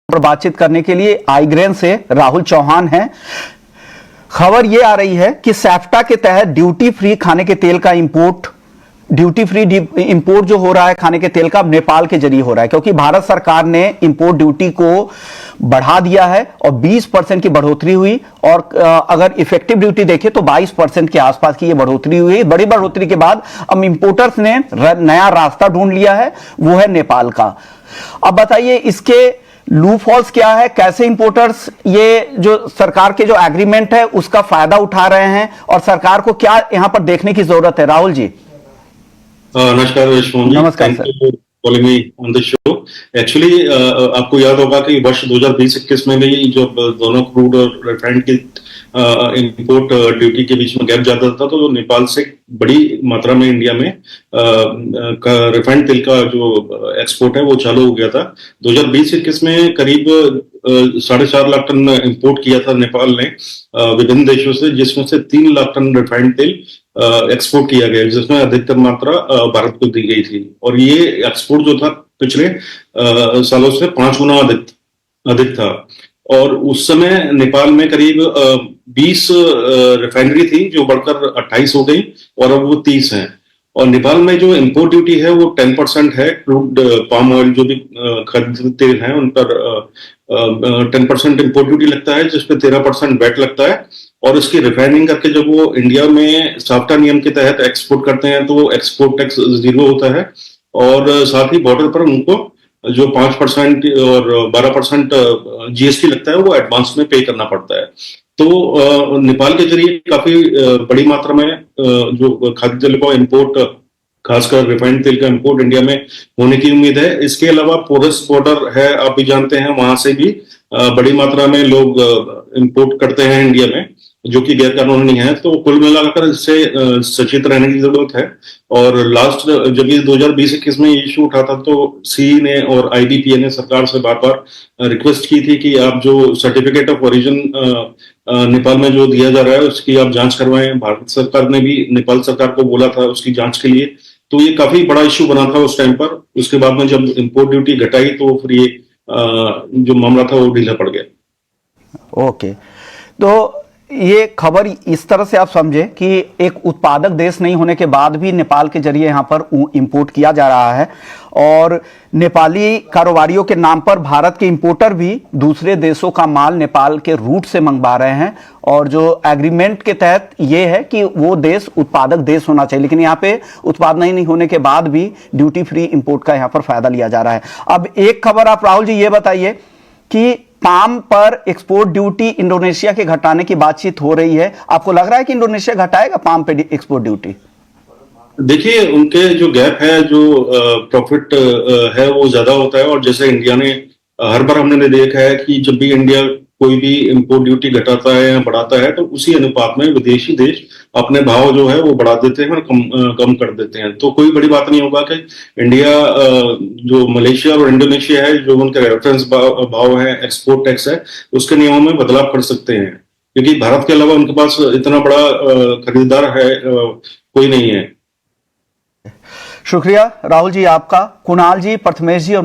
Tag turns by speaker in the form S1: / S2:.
S1: पर बातचीत करने के लिए आइग्रेन से राहुल चौहान हैं। खबर यह आ रही है कि सैफ्टा के तहत ड्यूटी फ्री खाने के तेल का इंपोर्ट जो हो रहा है खाने के तेल का अब नेपाल के जरिए हो रहा है, क्योंकि भारत सरकार ने इंपोर्ट ड्यूटी को बढ़ा दिया है और 20% की बढ़ोतरी हुई। और अगर इफेक्टिव ड्यूटी देखें तो 22% के आसपास की ये बढ़ोतरी हुई। बड़ी बढ़ोतरी के बाद अब इंपोर्टर्स ने नया रास्ता ढूंढ लिया है, वो है नेपाल का। अब बताइए इसके लूप हॉल्स क्या है, कैसे इंपोर्टर्स ये जो सरकार के जो एग्रीमेंट है उसका फायदा उठा रहे हैं और सरकार को क्या यहां पर देखने की जरूरत है। राहुल जी
S2: नमस्कार यशमोहन जी,
S1: नमस्कार
S2: thank you for calling me on the show. Actually आपको याद होगा कि वर्ष 2020-21 में भी जब दोनों क्रूड और रिफाइंड की इंपोर्ट ड्यूटी के बीच में गैप जाता था, तो नेपाल से बड़ी मात्रा में इंडिया में रिफाइंड तेल का जो एक्सपोर्ट है वो चालू हो गया था। 2020-21 में करीब 4.5 लाख टन इंपोर्ट किया था नेपाल ने विभिन्न देशों से, जिसमें से 3 लाख टन रिफाइंड तेल एक्सपोर्ट किया गया, जिसमें अधिकतर मात्रा भारत को दी गई थी। और ये एक्सपोर्ट जो था पिछले सालों से 5 गुना अधिक था। और उस समय नेपाल में करीब 20 रिफाइनरी थी जो बढ़कर 28 हो गई और अब वो 30 हैं। और नेपाल में जो इंपोर्ट ड्यूटी है वो 10% है। क्रूड पाम ऑयल जो भी खाद्य तेल है उन पर 10% इंपोर्ट ड्यूटी लगता है, जिसपे 13% वैट लगता है। और इसकी रिफाइनिंग करके जब वो इंडिया में साफ्टा नियम के तहत एक्सपोर्ट करते हैं तो वो एक्सपोर्ट टैक्स 0 होता है। और साथ ही बॉर्डर पर उनको जो 5% और 12% जीएसटी लगता है वो एडवांस में पे करना पड़ता है। तो नेपाल के जरिए काफी बड़ी मात्रा में जो खाद्य तेल का इंपोर्ट, खासकर रिफाइंड तेल का इंपोर्ट इंडिया में होने की उम्मीद है। इसके अलावा पोरस बॉर्डर है, आप भी जानते हैं, वहां से भी बड़ी मात्रा में लोग इंपोर्ट करते हैं इंडिया में, जो कि गैर कानूनी है। तो कुल मिलाकर इससे सचेत रहने की जरूरत है। और लास्ट जब ये 2020-21 में इशू उठा था तो सी ने और आईबीपीए ने सरकार से बार बार रिक्वेस्ट की थी कि आप जो सर्टिफिकेट ऑफ ओरिजिन नेपाल में जो दिया जा रहा है उसकी आप जांच करवाएं। भारत सरकार ने भी नेपाल सरकार को बोला था उसकी जांच के लिए। तो ये काफी बड़ा इश्यू बना था उस टाइम पर। उसके बाद में जब इंपोर्ट ड्यूटी घटाई तो फिर ये जो मामला था वो ढीला पड़ गया।
S1: ओके, तो ये खबर इस तरह से आप समझे कि एक उत्पादक देश नहीं होने के बाद भी नेपाल के जरिए यहां पर इंपोर्ट किया जा रहा है और नेपाली कारोबारियों के नाम पर भारत के इंपोर्टर भी दूसरे देशों का माल नेपाल के रूट से मंगवा रहे हैं। और जो एग्रीमेंट के तहत ये है कि वो देश उत्पादक देश होना चाहिए, लेकिन यहाँ पे उत्पादन नहीं होने के बाद भी ड्यूटी फ्री इंपोर्ट का यहाँ पर फायदा लिया जा रहा है। अब एक खबर आप राहुल जी ये बताइए कि पाम पर एक्सपोर्ट ड्यूटी इंडोनेशिया के घटाने की बातचीत हो रही है। आपको लग रहा है कि इंडोनेशिया घटाएगा पाम पे एक्सपोर्ट ड्यूटी?
S2: देखिए, उनके जो गैप है, जो प्रॉफिट है वो ज्यादा होता है। और जैसे इंडिया ने हर बार हमने देखा है कि जब भी इंडिया कोई भी इंपोर्ट ड्यूटी घटाता है या बढ़ाता है तो उसी अनुपात में विदेशी देश अपने भाव जो है वो बढ़ा देते हैं और कम कर देते हैं। तो कोई बड़ी बात नहीं होगा कि इंडिया जो मलेशिया और इंडोनेशिया है, जो उनके रेफरेंस भाव है, एक्सपोर्ट टैक्स है, उसके नियमों में बदलाव कर सकते हैं, क्योंकि भारत के अलावा उनके पास इतना बड़ा खरीदार है कोई नहीं है।
S1: शुक्रिया राहुल जी आपका। कुणाल जी, प्रथमेश जी और